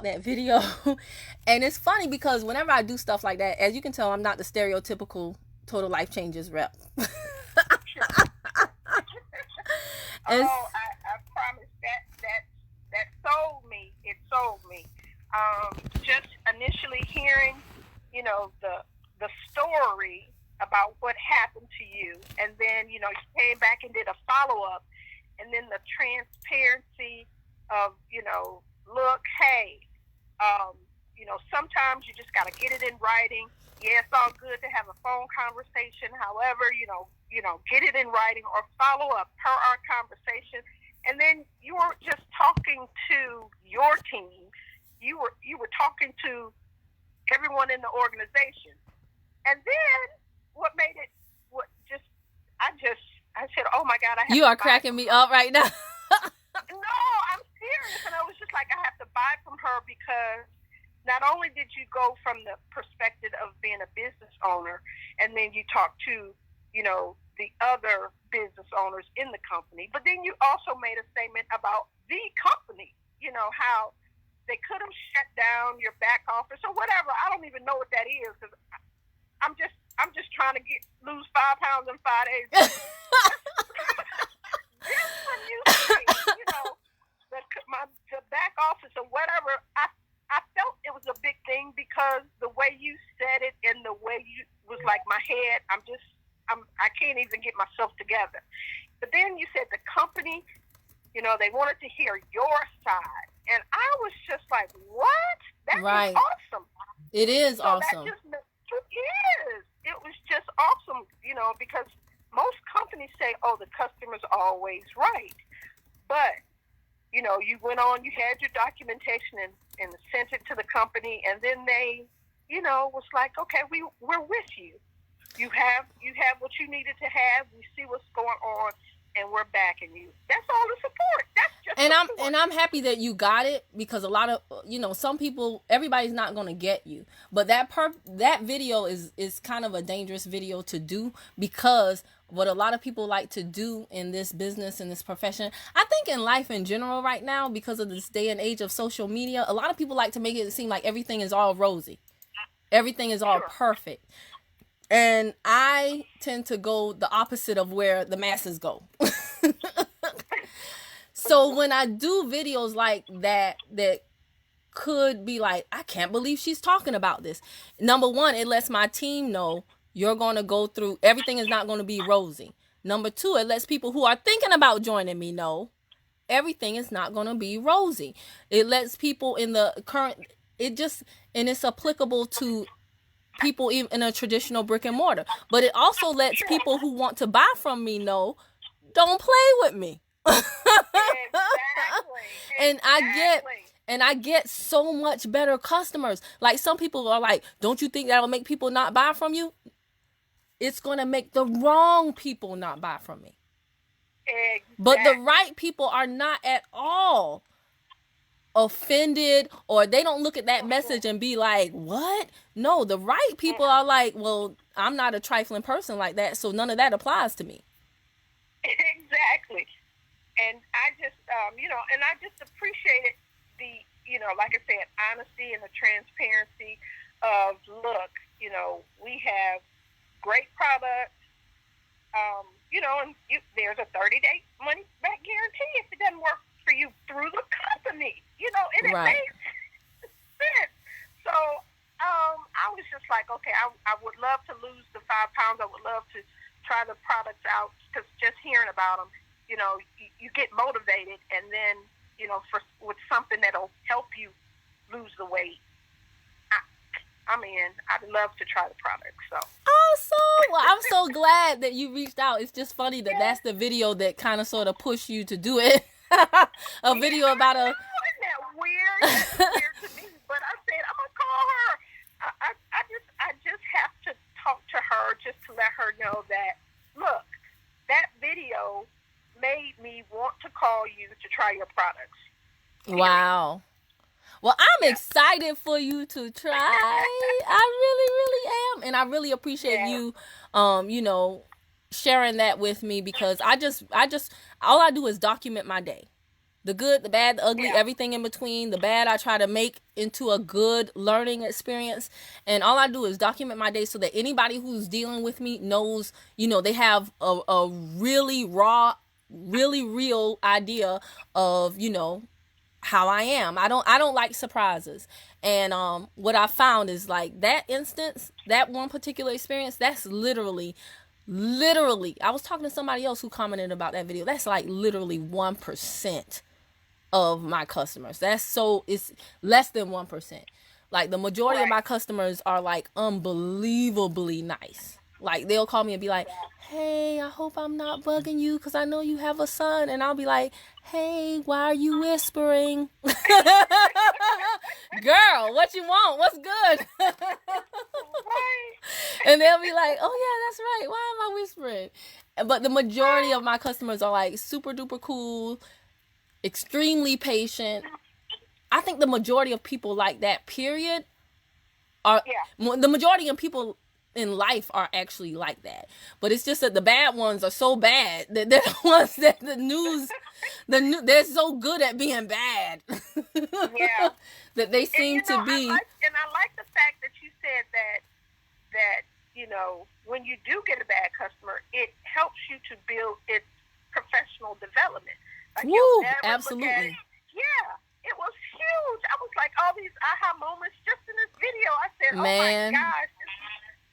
that video. And it's funny because whenever I do stuff like that, as you can tell, I'm not the stereotypical total life changes rep. And Oh, I promise that sold me. It sold me. Just initially hearing, the story about what happened to you, and then you came back and did a follow up, and then the transparency of look, hey, sometimes you just got to get it in writing. Yeah, it's all good to have a phone conversation. However, get it in writing or follow up per our conversation. And then you weren't just talking to your team. You were talking to everyone in the organization. And then what made it I said, oh my God, I have you to are buy cracking from me her. up right now. No, I'm serious. And I was just like, I have to buy from her because not only did you go from the perspective of being a business owner, and then you talk to, the other business owners in the company, but then you also made a statement about the company, how they could have shut down your back office or whatever. I don't even know what that is because I'm just trying to lose 5 pounds in 5 days. Just from you saying, the back office or whatever, I felt it was a big thing because the way you said it and the way you was like my head, I can't even get myself together. But then you said the company, they wanted to hear your side. And I was just like, what? That Right. is awesome. It is So awesome. it was just awesome, because most companies say, oh, the customer's always right. But, you went on, you had your documentation and sent it to the company, and then they, was like, okay, we're with you. You have what you needed to have. We see what's going on, and we're backing you. That's all the support. That's just support. And I'm happy that you got it because a lot of some people, everybody's not gonna get you, but that video is kind of a dangerous video to do because what a lot of people like to do in this business, in this profession, I think in life in general right now, because of this day and age of social media, a lot of people like to make it seem like everything is all rosy, everything is all perfect. And I tend to go the opposite of where the masses go. So when I do videos like that could be like, I can't believe she's talking about this. Number one, it lets my team know you're going to go through, everything is not going to be rosy. Number two, it lets people who are thinking about joining me know everything is not going to be rosy. It lets people in the current, and it's applicable to people in a traditional brick and mortar. But it also lets people who want to buy from me know, don't play with me. Exactly. And I get so much better customers. Like some people are like, don't you think that'll make people not buy from you? It's going to make the wrong people not buy from me. Exactly. But the right people are not at all offended, or they don't look at that message and be like, what? No, the right people are like, well, I'm not a trifling person like that, so none of that applies to me. Exactly. And I just, and I just appreciated the, like I said, honesty and the transparency of, look, we have great products, and there's a 30-day money back guarantee if it doesn't work for you through the company, and it Right. makes sense. So I was just like, okay, I would love to lose the 5 pounds. I would love to try the products out because just hearing about them, you get motivated, and then, with something that'll help you lose the weight. I'd love to try the product. So. Awesome. Well, I'm so glad that you reached out. It's just funny that that's the video that kind of sort of pushed you to do it. A video about a. Isn't that weird? That's weird to me. But I said I'm gonna call her. I just have to talk to her just to let her know that, look, that video made me want to call you to try your products. Wow. Well, I'm excited for you to try. I really, really am. And I really appreciate you, sharing that with me because I just, all I do is document my day. The good, the bad, the ugly, Yeah. everything in between. The bad I try to make into a good learning experience. And all I do is document my day so that anybody who's dealing with me knows, they have a really raw, really real idea of, how I am. I don't like surprises. And what I found is like that instance, that one particular experience, that's literally, I was talking to somebody else who commented about that video. That's like literally 1% of my customers. It's less than 1%. Like the majority of my customers are like unbelievably nice. Like they'll call me and be like, "Hey, I hope I'm not bugging you because I know you have a son." And I'll be like, "Hey, why are you whispering?" Girl, what you want? What's good? And they'll be like, "Oh yeah, that's right. Why am I whispering?" But the majority of my customers are like super duper cool, extremely patient. I think the majority of people like that, period, are the majority of people in life are actually like that. But it's just that the bad ones are so bad that they're the ones that they're so good at being bad. Yeah. That they seem to be. I like the fact that you said that when you do get a bad customer, it helps you to build its professional development. Like Woo, absolutely. It was huge. I was like, all these aha moments just in this video. I said, Man, oh my gosh.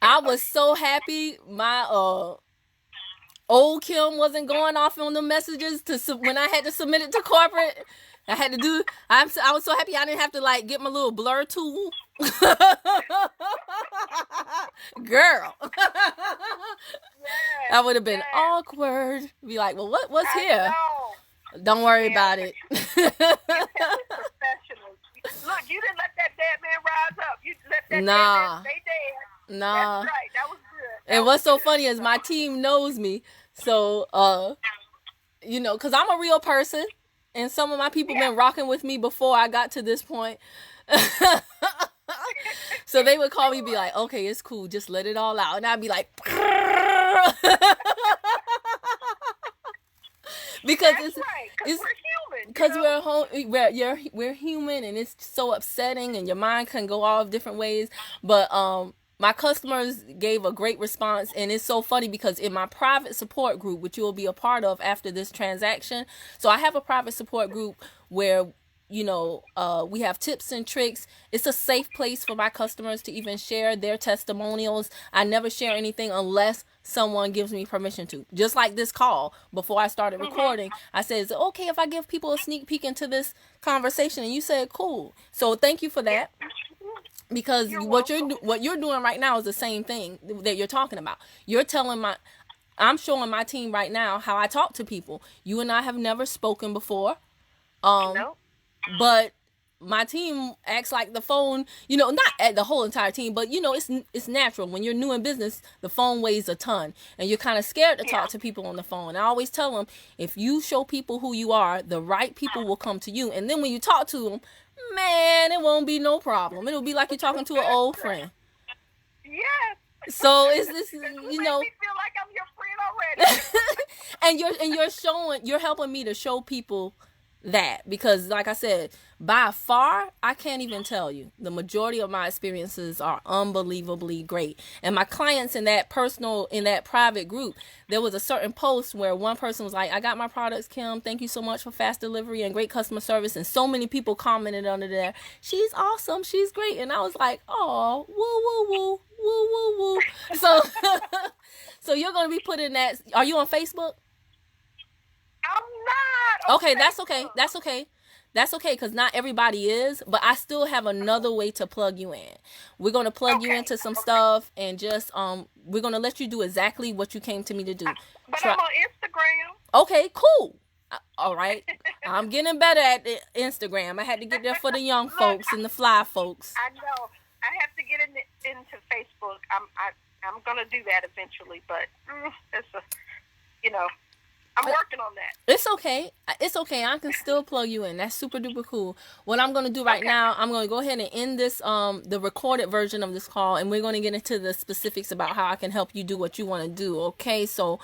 I was so happy my old Kim wasn't going off on the messages when I had to submit it to corporate. I was so happy I didn't have to like get my little blur tool. Girl. That would have been awkward. Be like, well, what's here? Don't worry about it. Professional. Look, you didn't let that dead man rise up. You let that dead man stay dead. Nah. That's right. That was good. And what's so funny is my team knows me. So, because I'm a real person. And some of my people been rocking with me before I got to this point. So they would call me and be like, okay, it's cool. Just let it all out. And I'd be like, because we're human, and it's so upsetting, and your mind can go all different ways. But my customers gave a great response, and it's so funny because in my private support group, which you will be a part of after this transaction, so I have a private support group where we have tips and tricks. It's a safe place for my customers to even share their testimonials. I never share anything unless someone gives me permission to. Just like this call, before I started recording, I said, is it okay if I give people a sneak peek into this conversation? And you said, cool. So thank you for that. Because what you're doing right now is the same thing that you're talking about. I'm showing my team right now how I talk to people. You and I have never spoken before. No. But my team acts like the phone, not at the whole entire team, but it's natural. When you're new in business, the phone weighs a ton, and you're kind of scared to talk to people on the phone. I always tell them, if you show people who you are, the right people will come to you. And then when you talk to them, man, it won't be no problem. It'll be like you're talking to an old friend. Yes. So it's this, you make me feel like I'm your friend already. and you're helping me to show people that, because like I said, by far, I can't even tell you, the majority of my experiences are unbelievably great. And my clients in that private group, there was a certain post where one person was like, I got my products, Kim, thank you so much for fast delivery and great customer service. And so many people commented under there, she's awesome, she's great. And I was like, oh, woo woo woo woo woo woo. So you're going to be putting that, are you on Facebook? I'm not. Okay, that's okay. That's okay, because not everybody is, but I still have another way to plug you in. We're going to plug you into some stuff, and just we're going to let you do exactly what you came to me to do. But I'm on Instagram. Okay, cool. All right. I'm getting better at Instagram. I had to get there for the young folks and the fly folks. I know. I have to get into Facebook. I'm going to do that eventually, but it's I'm working on that. It's okay. I can still plug you in. That's super duper cool. What I'm going to do right now, I'm going to go ahead and end this, the recorded version of this call, and we're going to get into the specifics about how I can help you do what you want to do. Okay. So